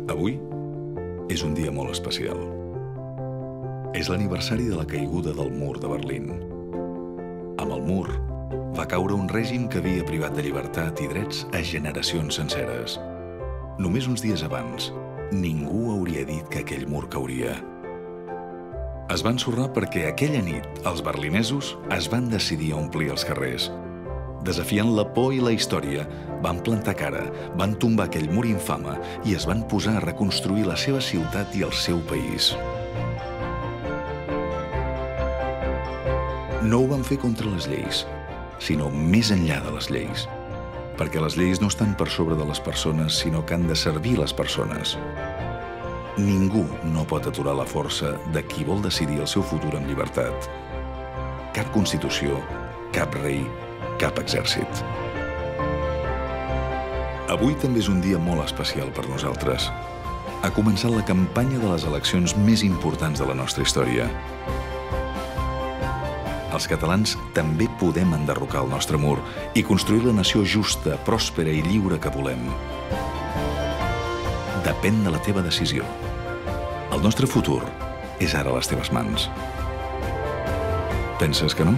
Avui és un dia molt especial. És l'aniversari de la caiguda del mur de Berlín. Amb el mur va caure un règim que havia privat de llibertat i drets a generacions senceres. Només uns dies abans, ningú hauria dit que aquell mur cauria. Es va ensorrar perquè aquella nit els berlinesos es van decidir a omplir els carrers. Desafiant la por i la història, van plantar cara, van tombar aquell mur infame i es van posar a reconstruir la seva ciutat i el seu país. No ho van fer contra les lleis, sinó més enllà de les lleis. Perquè les lleis no estan per sobre de les persones, sinó que han de servir les persones. Ningú no pot aturar la força de qui vol decidir el seu futur amb llibertat. Cap constitució, cap rei, cap exèrcit. Avui també és un dia molt especial per nosaltres. Ha començat la campanya de les eleccions més importants de la nostra història. Els catalans també podem enderrocar el nostre mur i construir la nació justa, pròspera i lliure que volem. Depèn de la teva decisió. El nostre futur és ara a les teves mans. Penses que no?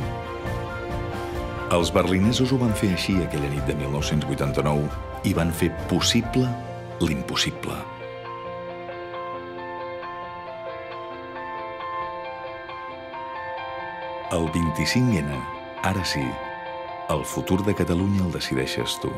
Els berlinesos ho van fer així aquella nit de 1989 i van fer possible l'impossible. El 25N, ara sí, el futur de Catalunya el decideixes tu.